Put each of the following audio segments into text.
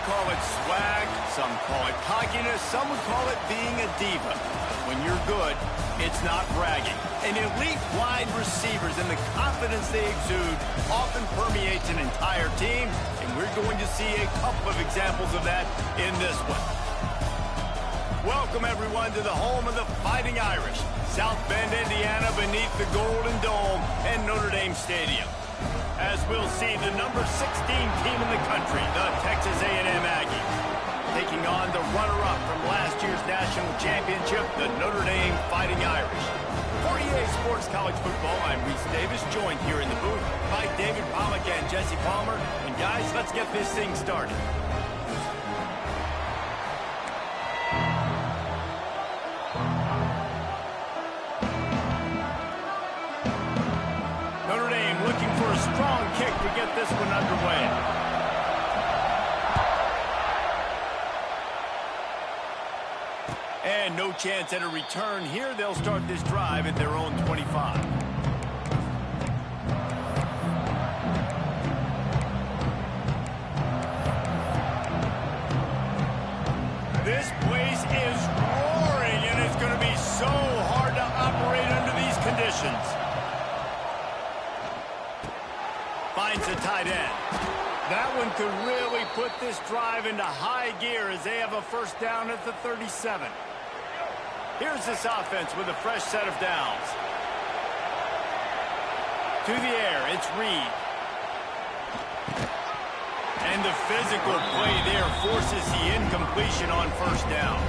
call it swag, some call it cockiness, some would call it being a diva. When you're good, it's not bragging. And elite wide receivers and the confidence they exude often permeates an entire team, and we're going to see a couple of examples of that in this one. Welcome, everyone, to the home of the Fighting Irish, South Bend, Indiana, beneath the Golden Dome and Notre Dame Stadium. As we'll see, the number 16 team in the country, the Texas A&M Aggies, taking on the runner-up from last year's national championship, the Notre Dame Fighting Irish. For EA Sports College Football, I'm Reese Davis, joined here in the booth by David Pollack and Jesse Palmer. And guys, let's get this thing started. Notre Dame looking for a strong kick to get this one underway. And no chance at a return here. They'll start this drive at their own 25. This place is roaring, and it's going to be so hard to operate under these conditions. Finds the tight end. That one could really put this drive into high gear as they have a first down at the 37. Here's this offense with a fresh set of downs. To the air, it's Reed. And the physical play there forces the incompletion on first down.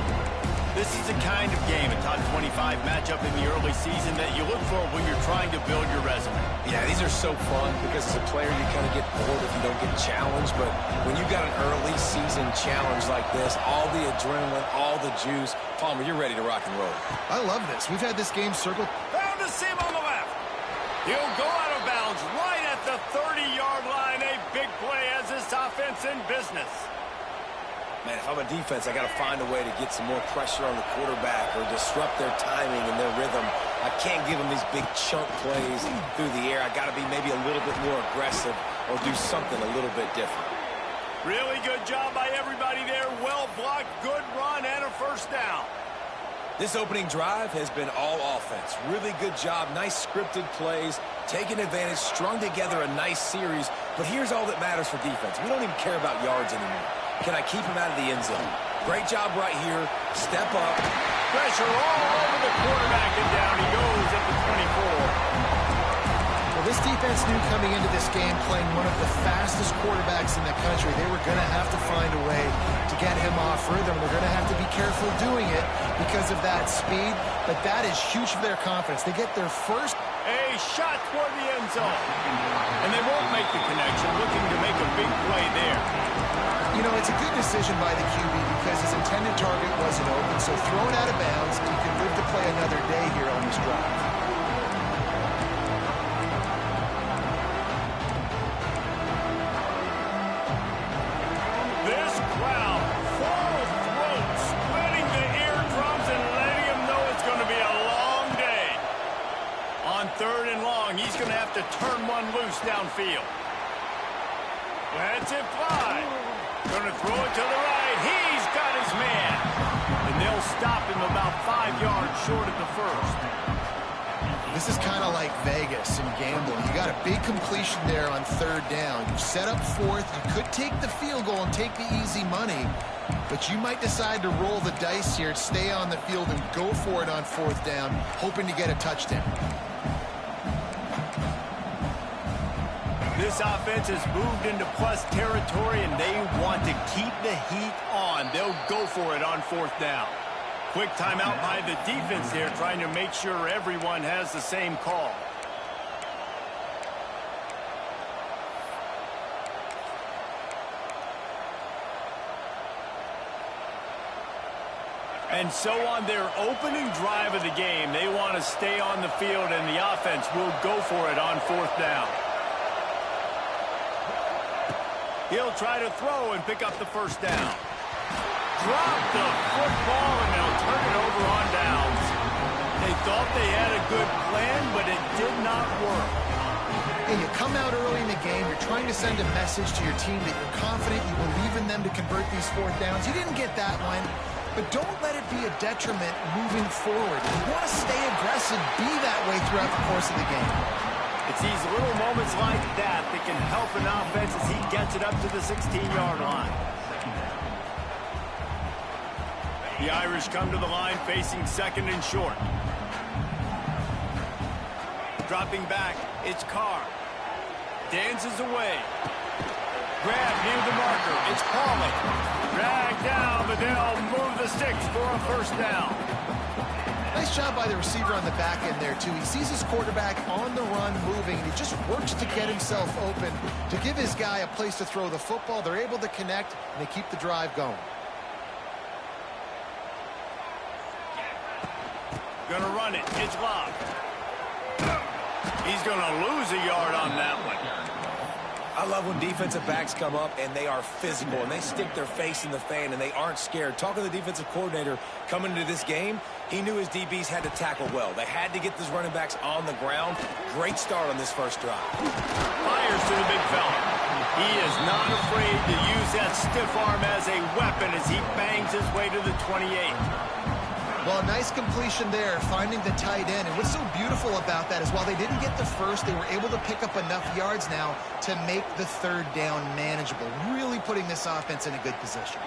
This is the kind of game, a top 25 matchup in the early season, that you look for when you're trying to build your resume. Yeah, these are so fun because as a player you kind of get bored if you don't get challenged, but when you've got an early season challenge like this, all the adrenaline, all the juice, Palmer, you're ready to rock and roll. I love this. We've had this game circled. Found a sim on the left. He'll go out of bounds right at the 30-yard line. A big play as this offense in business. Man, if I'm a defense, I got to find a way to get some more pressure on the quarterback or disrupt their timing and their rhythm. I can't give them these big chunk plays through the air. I got to be maybe a little bit more aggressive or do something a little bit different. Really good job by everybody there. Well blocked, good run, and a first down. This opening drive has been all offense. Really good job, nice scripted plays, taking advantage, strung together a nice series. But here's all that matters for defense. We don't even care about yards anymore. Can I keep him out of the end zone? Great job right here. Step up. Pressure all over the quarterback, and down he goes at the 24. Well, this defense knew coming into this game, playing one of the fastest quarterbacks in the country, they were going to have to find a way to get him off rhythm. They're going to have to be careful doing it because of that speed, but that is huge for their confidence. They get their first. A shot toward the end zone. And they won't make the connection, looking to make a big play there. You know, it's a good decision by the QB because his intended target wasn't open, so throw it out of bounds, and you can live to play another day here on this drive. This crowd, full throat, splitting the eardrums and letting him know it's going to be a long day. On third and long, he's going to have to turn one loose downfield. Lets it fly. Going to throw it to the right. He's got his man. And they'll stop him about 5 yards short of the first. This is kind of like Vegas in gambling. You got a big completion there on third down. You set up fourth. You could take the field goal and take the easy money, but you might decide to roll the dice here, stay on the field, and go for it on fourth down, hoping to get a touchdown. This offense has moved into plus territory, and they want to keep the heat on. They'll go for it on fourth down. Quick timeout by the defense there, trying to make sure everyone has the same call. And so on their opening drive of the game, they want to stay on the field, and the offense will go for it on fourth down. He'll try to throw and pick up the first down. Drop the football, and they'll turn it over on downs. They thought they had a good plan, but it did not work. Yeah, you come out early in the game, you're trying to send a message to your team that you're confident, you believe in them to convert these fourth downs. You didn't get that one, but don't let it be a detriment moving forward. You want to stay aggressive, be that way throughout the course of the game. It's these little moments like that that can help an offense as he gets it up to the 16-yard line. The Irish come to the line facing second and short. Dropping back, it's Carr. Dances away. Grab near the marker, it's Pauling. Dragged down, but they'll move the sticks for a first down. Nice job by the receiver on the back end there, too. He sees his quarterback on the run moving, and he just works to get himself open to give his guy a place to throw the football. They're able to connect, and they keep the drive going. Gonna run it. It's Love. He's gonna lose a yard on that one. I love when defensive backs come up and they are physical and they stick their face in the fan and they aren't scared. Talking to the defensive coordinator coming into this game, he knew his DBs had to tackle well. They had to get those running backs on the ground. Great start on this first drive. Fires to the big fella. He is not afraid to use that stiff arm as a weapon as he bangs his way to the 28. Well, nice completion there, finding the tight end. And what's so beautiful about that is while they didn't get the first, they were able to pick up enough yards now to make the third down manageable, really putting this offense in a good position.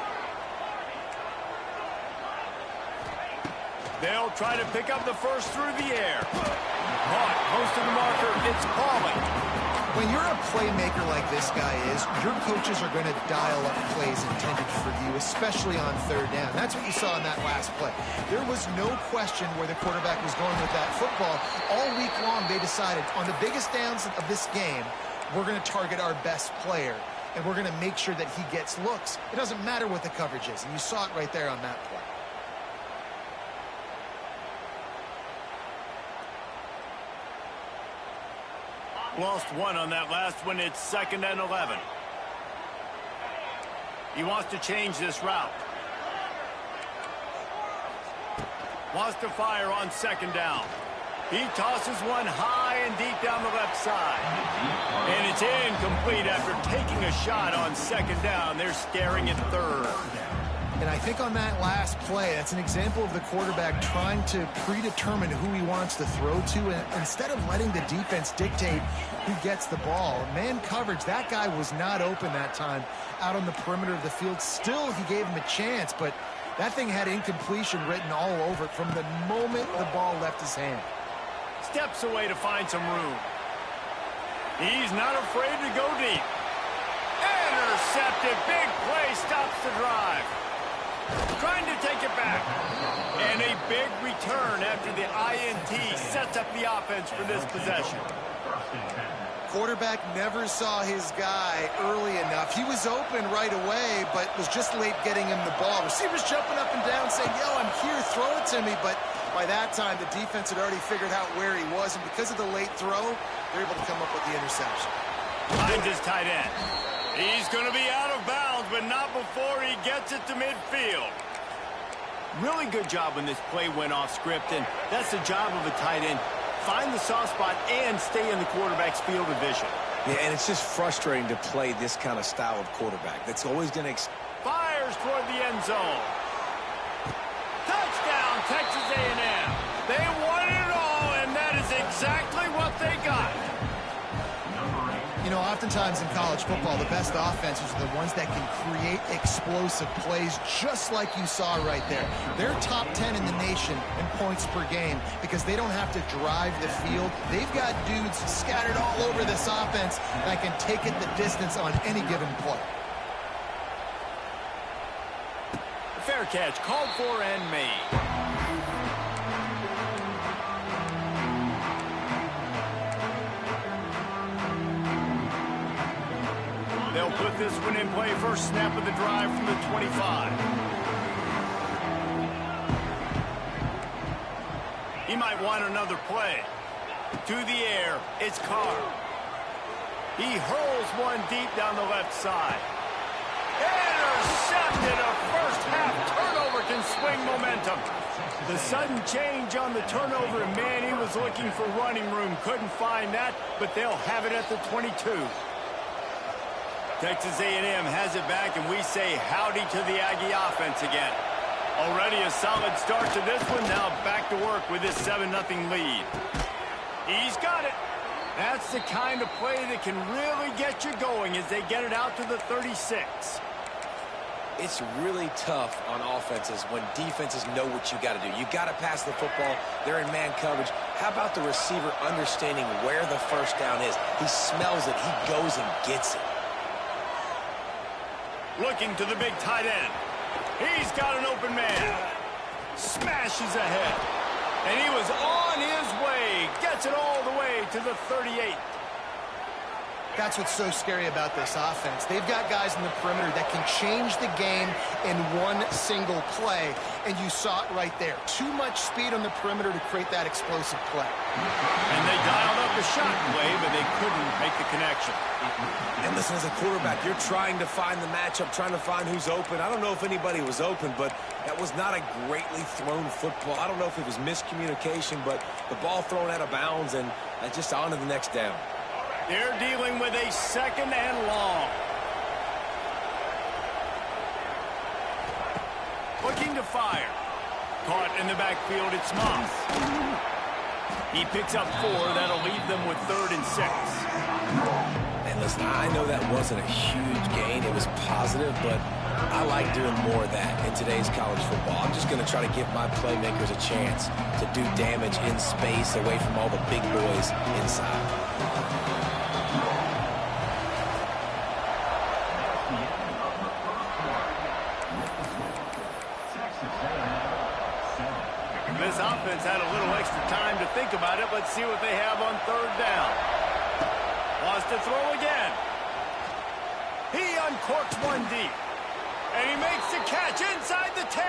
They'll try to pick up the first through the air. Caught, close to the marker, it's Pauling. When you're a playmaker like this guy is, your coaches are going to dial up plays intended for you, especially on third down. That's what you saw in that last play. There was no question where the quarterback was going with that football. All week long, they decided on the biggest downs of this game, we're going to target our best player, and we're going to make sure that he gets looks. It doesn't matter what the coverage is, and you saw it right there on that play. Lost one on that last one. It's 2nd and 11. He wants to change this route. Wants to fire on 2nd down. He tosses one high and deep down the left side. And it's incomplete after taking a shot on 2nd down. They're staring at 3rd. And I think on that last play, that's an example of the quarterback trying to predetermine who he wants to throw to, and instead of letting the defense dictate who gets the ball. Man coverage, that guy was not open that time out on the perimeter of the field. Still, he gave him a chance, but that thing had incompletion written all over it from the moment the ball left his hand. Steps away to find some room. He's not afraid to go deep. Intercepted. Big play stops the drive. Trying to take it back. And a big return after the INT sets up the offense for this possession. Quarterback never saw his guy early enough. He was open right away, but was just late getting him the ball. Receivers jumping up and down saying, yo, I'm here, throw it to me. But by that time, the defense had already figured out where he was. And because of the late throw, they're able to come up with the interception. Finds his tight end. He's going to be out of bounds, but not before he gets it to midfield. Really good job when this play went off script, and that's the job of a tight end. Find the soft spot and stay in the quarterback's field of vision. Yeah, and it's just frustrating to play this kind of style of quarterback. That's always going to... Fires toward the end zone. Touchdown, Texas A&M. They won it all, and that is exactly what they got. You know, oftentimes in college football, the best offenses are the ones that can create explosive plays, just like you saw right there. They're top 10 in the nation in points per game because they don't have to drive the field. They've got dudes scattered all over this offense that can take it the distance on any given play. Fair catch, called for and made. They'll put this one in play. First snap of the drive from the 25. He might want another play. To the air, it's Carr. He hurls one deep down the left side. Intercepted. A first half turnover can swing momentum. The sudden change on the turnover, and man, he was looking for running room. Couldn't find that, but they'll have it at the 22. Texas A&M has it back, and we say howdy to the Aggie offense again. Already a solid start to this one. Now back to work with this 7-0 lead. He's got it. That's the kind of play that can really get you going as they get it out to the 36. It's really tough on offenses when defenses know what you got to do. You got to pass the football. They're in man coverage. How about the receiver understanding where the first down is? He smells it. He goes and gets it. Looking to the big tight end. He's got an open man. Smashes ahead. And he was on his way. Gets it all the way to the 38. That's what's so scary about this offense. They've got guys in the perimeter that can change the game in one single play, and you saw it right there. Too much speed on the perimeter to create that explosive play. And they dialed up a shot play, but they couldn't make the connection. And listen, as a quarterback, you're trying to find the matchup, trying to find who's open. I don't know if anybody was open, but that was not a greatly thrown football. I don't know if it was miscommunication, but the ball thrown out of bounds, and just on to the next down. They're dealing with a 2nd and long. Looking to fire. Caught in the backfield, it's Moss. He picks up 4. That'll leave them with 3rd and 6. And listen, I know that wasn't a huge gain. It was positive, but I like doing more of that in today's college football. I'm just going to try to give my playmakers a chance to do damage in space away from all the big boys inside. This offense had a little extra time to think about it. Let's see what they have on 3rd down. Wants to throw again. He uncorks one deep. And he makes the catch inside the 10.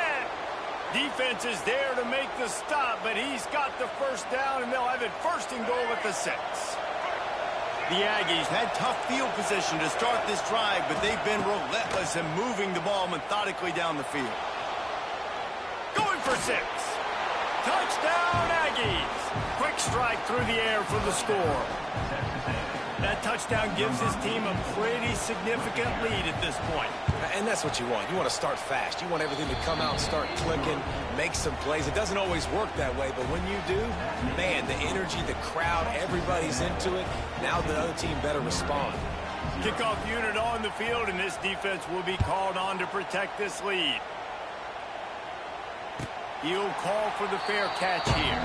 Defense is there to make the stop, but he's got the first down, and they'll have it 1st and goal at the 6. The Aggies had tough field position to start this drive, but they've been relentless in moving the ball methodically down the field. Going for 6. Touchdown, Aggies. Quick strike through the air for the score. That touchdown gives his team a pretty significant lead at this point. And that's what you want. You want to start fast. You want everything to come out, start clicking, make some plays. It doesn't always work that way, but when you do, man, the energy, the crowd, everybody's into it. Now the other team better respond. Kickoff unit on the field, and this defense will be called on to protect this lead. He'll call for the fair catch here.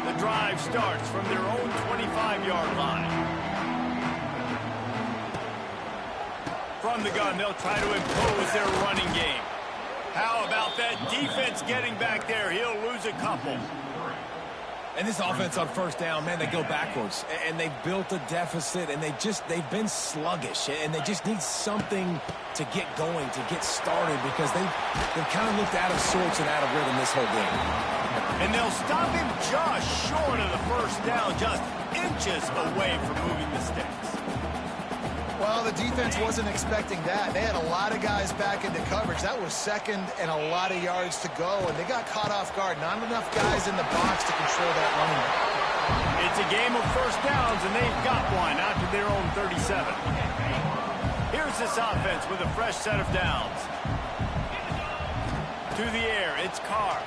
The drive starts from their own 25-yard line. From the gun, they'll try to impose their running game. How about that defense getting back there? He'll lose a couple. And this offense on 1st down, man, they go backwards. And they've built a deficit, and they've been sluggish. And they just need something to get going, to get started, because they've kind of looked out of sorts and out of rhythm this whole game. And they'll stop him just short of the 1st down, just inches away from moving the sticks. Well, the defense wasn't expecting that. They had a lot of guys back into coverage. That was 2nd and a lot of yards to go, and they got caught off guard. Not enough guys in the box to control that running back. It's a game of 1st downs, and they've got one out to their own 37. Here's this offense with a fresh set of downs. To the air, it's Carr.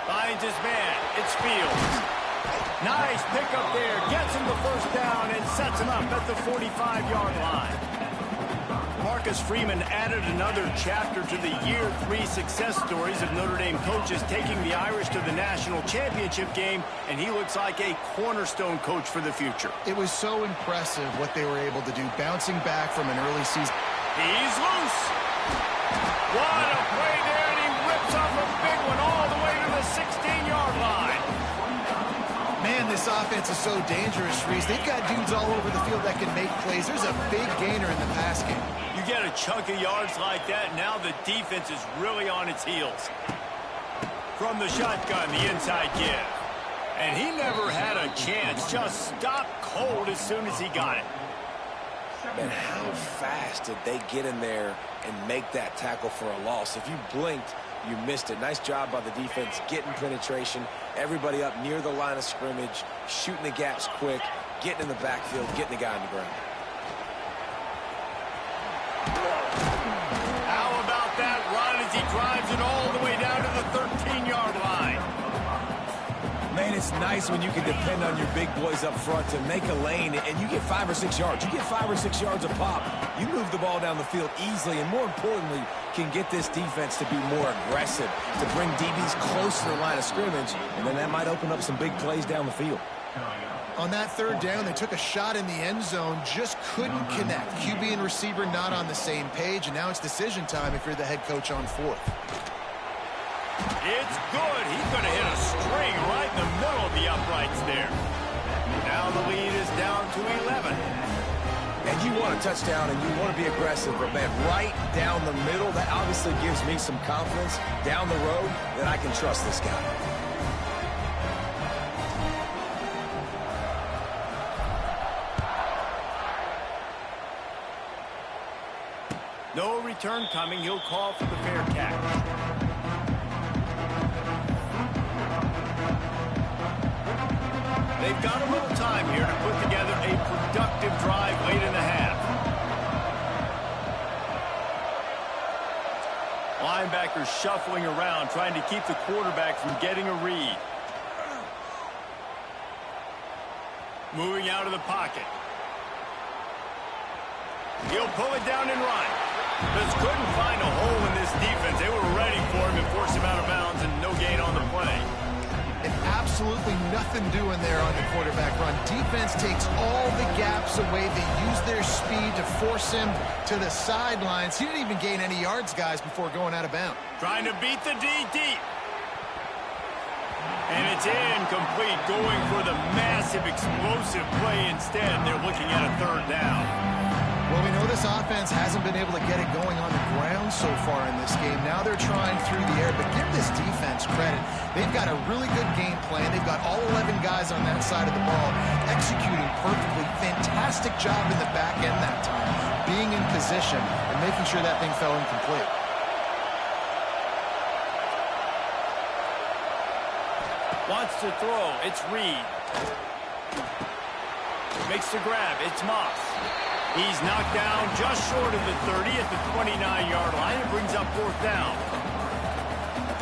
Finds his man, it's Fields. Nice pickup there, gets him the 1st down and sets him up at the 45-yard line. Marcus Freeman added another chapter to the year 3 success stories of Notre Dame coaches taking the Irish to the national championship game, and he looks like a cornerstone coach for the future. It was so impressive what they were able to do, bouncing back from an early season. He's loose. What a play there, and he rips off a big one all the way to the 16-yard line. Man, this offense is so dangerous, Reese. They've got dudes all over the field that can make plays. There's a big gainer in the pass game. You get a chunk of yards like that, now the defense is really on its heels. From the shotgun, the inside give. And he never had a chance. Just stopped cold as soon as he got it. Man, how fast did they get in there and make that tackle for a loss? If you blinked, you missed it. Nice job by the defense getting penetration. Everybody up near the line of scrimmage, shooting the gaps quick, getting in the backfield, getting the guy on the ground. How about that run as he drives it all the way down to the 13-yard line? Man, it's nice when you can depend on your big boys up front to make a lane, and you get 5 or 6 yards. You get 5 or 6 yards a pop. You move the ball down the field easily, and more importantly, can get this defense to be more aggressive, to bring DBs close to the line of scrimmage, and then that might open up some big plays down the field. On that third down, they took a shot in the end zone, just couldn't connect. QB and receiver not on the same page, and now it's decision time if you're the head coach on fourth. It's good. He's going to hit a string right in the middle of the uprights there. Now the lead is down to 11. And you want a touchdown and you want to be aggressive, but man, right down the middle, that obviously gives me some confidence down the road that I can trust this guy. No return coming. He'll call for the fair catch. They've got a little time here to put together a productive drive late in the half. Linebackers shuffling around, trying to keep the quarterback from getting a read. Moving out of the pocket. He'll pull it down and run. Just couldn't find a hole in this defense. They were ready for him and forced him out of bounds, and no gain on the play. And absolutely nothing doing there on the quarterback run. Defense takes all the gaps away. They use their speed to force him to the sidelines. He didn't even gain any yards, guys, before going out of bounds. Trying to beat the D deep. And it's incomplete, going for the massive explosive play instead. They're looking at a third down. Well, we know this offense hasn't been able to get it going on the ground so far in this game. Now they're trying through the air, but give this defense credit. They've got a really good game plan. They've got all 11 guys on that side of the ball executing perfectly. Fantastic job in the back end that time, being in position and making sure that thing fell incomplete. Wants to throw. It's Reed. Makes the grab. It's Moss. He's knocked down just short of the 30 at the 29-yard line. It brings up fourth down.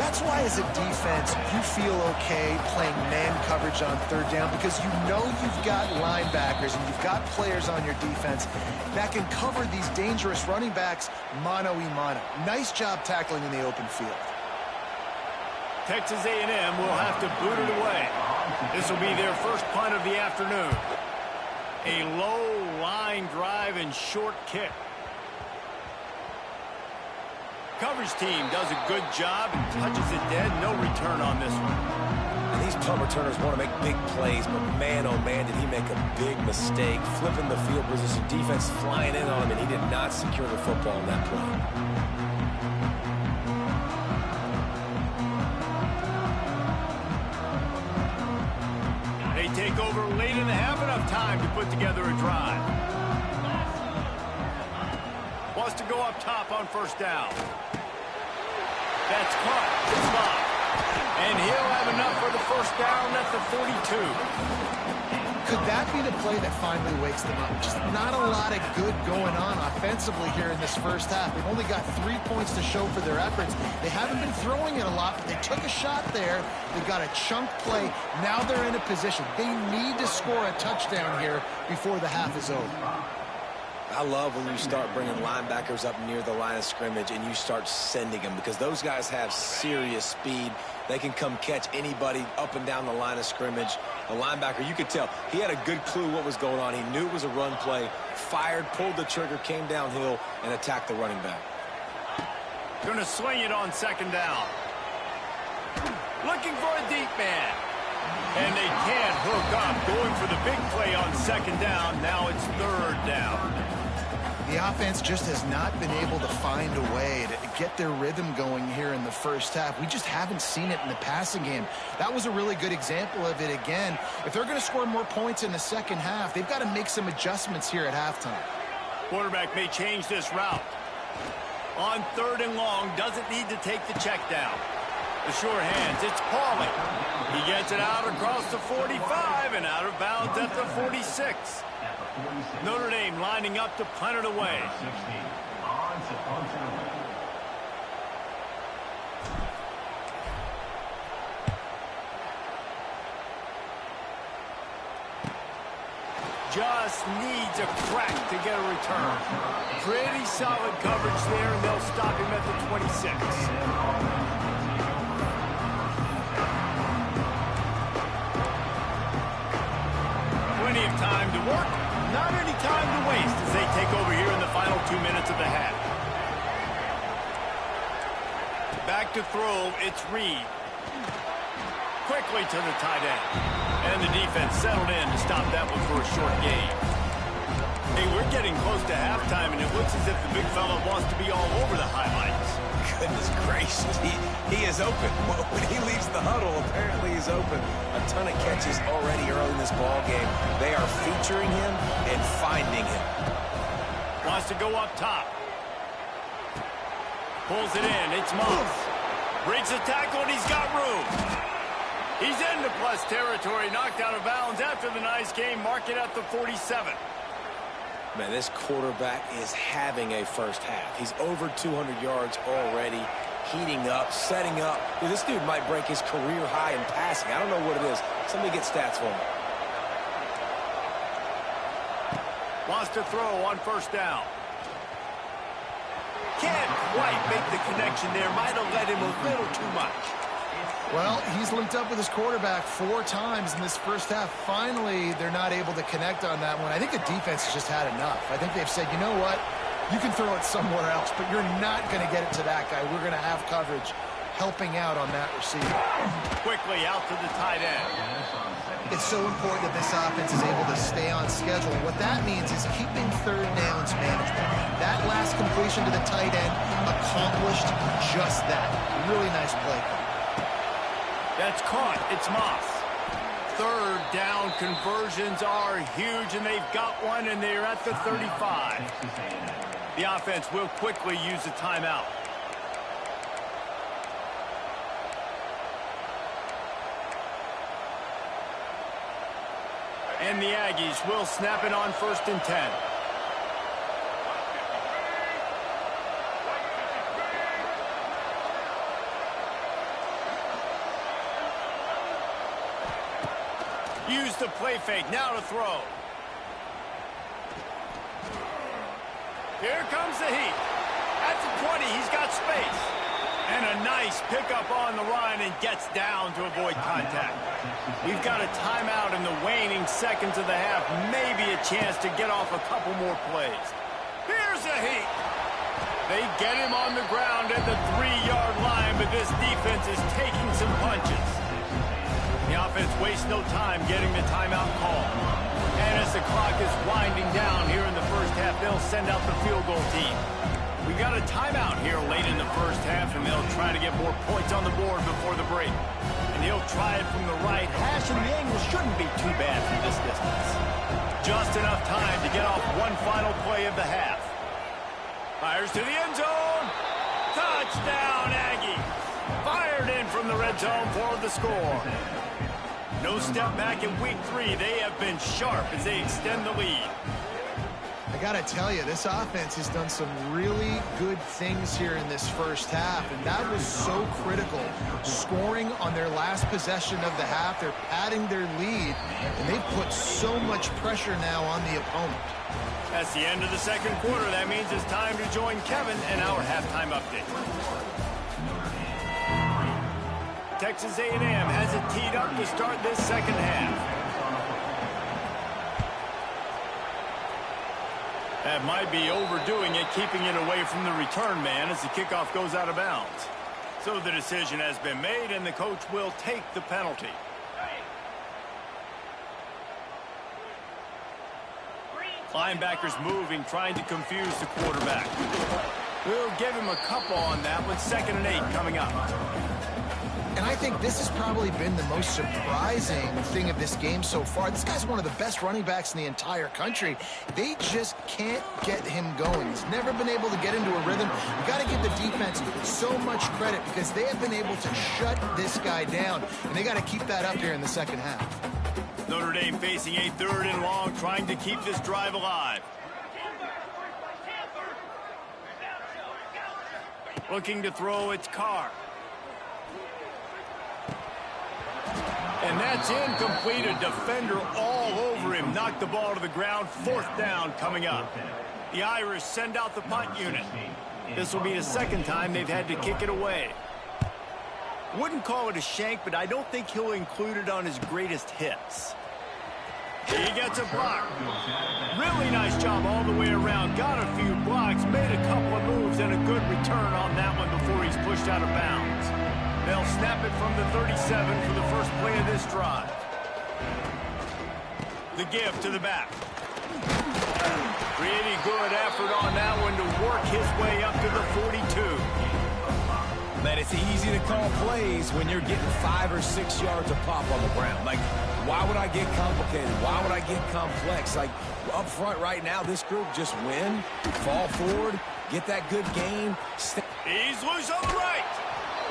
That's why, as a defense, you feel okay playing man coverage on third down, because you know you've got linebackers and you've got players on your defense that can cover these dangerous running backs mano-a-mano. Nice job tackling in the open field. Texas A&M will have to boot it away. This will be their first punt of the afternoon. A low line drive and short kick. Coverage team does a good job and touches it dead. No return on this one. And these punt returners want to make big plays, but man, oh man, did he make a big mistake. Flipping the field position, defense flying in on him, and he did not secure the football in that play. Take over late in the half, enough time to put together a drive. Wants to go up top on first down. That's caught. It's blocked. And he'll have enough for the first down at the 42. Could that be the play that finally wakes them up? Just not a lot of good going on offensively here in this first half. They've only got 3 points to show for their efforts. They haven't been throwing it a lot, but they took a shot there. They've got a chunk play. Now they're in a position. They need to score a touchdown here before the half is over. I love when you start bringing linebackers up near the line of scrimmage and you start sending them, because those guys have serious speed. They can come catch anybody up and down the line of scrimmage. A linebacker, you could tell, he had a good clue what was going on. He knew it was a run play, fired, pulled the trigger, came downhill, and attacked the running back. Going to swing it on second down. Looking for a deep man. And they can't hook up. Going for the big play on second down. Now it's third down. The offense just has not been able to find a way to get their rhythm going here in the first half. We just haven't seen it in the passing game. That was a really good example of it again. If they're going to score more points in the second half, they've got to make some adjustments here at halftime. Quarterback may change this route. On 3rd and long, doesn't need to take the check down. The sure hands, it's Pauling. He gets it out across the 45 and out of bounds at the 46. Notre Dame lining up to punt it away. Just needs a crack to get a return. Pretty solid coverage there, and they'll stop him at the 26. Plenty of time to work, not any time to waste as they take over here in the final 2 minutes of the half. Back to throw, it's Reed. Quickly to the tight end. And the defense settled in to stop that one for a short gain. Hey, we're getting close to halftime, and it looks as if the big fella wants to be all over the highlights. Goodness gracious, he is open. When he leaves the huddle, apparently he's open. A ton of catches already early in this ball game. They are featuring him and finding him. Wants to go up top. Pulls it in. It's Moss. Breaks the tackle, and he's got room. He's into plus territory, knocked out of bounds after the nice game, mark it at the 47. Man, this quarterback is having a first half. He's over 200 yards already, heating up, setting up. Dude, this dude might break his career high in passing. I don't know what it is. Somebody get stats for him. Wants to throw on 1st down. Can't quite make the connection there. Might have let him a little too much. Well, he's linked up with his quarterback 4 times in this first half. Finally, they're not able to connect on that one. I think the defense has just had enough. I think they've said, you know what? You can throw it somewhere else, but you're not going to get it to that guy. We're going to have coverage helping out on that receiver. Quickly out to the tight end. It's so important that this offense is able to stay on schedule. What that means is keeping 3rd downs manageable. That last completion to the tight end accomplished just that. Really nice play. That's caught. It's Moss. 3rd down conversions are huge, and they've got one, and they're at the 35. The offense will quickly use a timeout. And the Aggies will snap it on 1st and 10. Use the play fake, now to throw. Here comes the heat. At the 20, he's got space. And a nice pickup on the run and gets down to avoid contact. We've got a timeout in the waning seconds of the half. Maybe a chance to get off a couple more plays. Here's the heat. They get him on the ground at the 3-yard line, but this defense is taking some punches. The offense wastes no time getting the timeout call. And as the clock is winding down here in the first half, they'll send out the field goal team. We got a timeout here late in the first half, and they'll try to get more points on the board before the break. And he'll try it from the right hash, and the angle shouldn't be too bad from this distance. Just enough time to get off one final play of the half. Fires to the end zone. Touchdown, Aggie. Fired in from the red zone for the score. No step back in week 3. They have been sharp as they extend the lead. I got to tell you, this offense has done some really good things here in this first half, and that was so critical. Scoring on their last possession of the half, they're padding their lead, and they've put so much pressure now on the opponent. That's the end of the second quarter. That means it's time to join Kevin in our halftime update. Texas A&M has it teed up to start this second half. That might be overdoing it, keeping it away from the return man as the kickoff goes out of bounds. So the decision has been made, and the coach will take the penalty. Linebackers moving, trying to confuse the quarterback. We'll give him a couple on that with 2nd and 8 coming up. And I think this has probably been the most surprising thing of this game so far. This guy's one of the best running backs in the entire country. They just can't get him going. He's never been able to get into a rhythm. You got to give the defense so much credit because they have been able to shut this guy down, and they got to keep that up here in the second half. Notre Dame facing a 3rd and long, trying to keep this drive alive. Looking to throw, it's Carr. And that's incomplete. A defender all over him. Knocked the ball to the ground. 4th down coming up. The Irish send out the punt unit. This will be the 2nd time they've had to kick it away. Wouldn't call it a shank, but I don't think he'll include it on his greatest hits. He gets a block. Really nice job all the way around. Got a few blocks, made a couple of moves, and a good return on that one before he's pushed out of bounds. They'll snap it from the 37 for the first play of this drive. The give to the back. Pretty good effort on that one to work his way up to the 42. Man, it's easy to call plays when you're getting 5 or 6 yards of pop on the ground. Like, why would I get complicated? Why would I get complex? Like, up front right now, this group just win, fall forward, get that good game. He's loose on the right.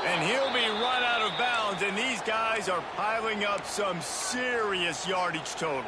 And he'll be run out of bounds, and these guys are piling up some serious yardage totals.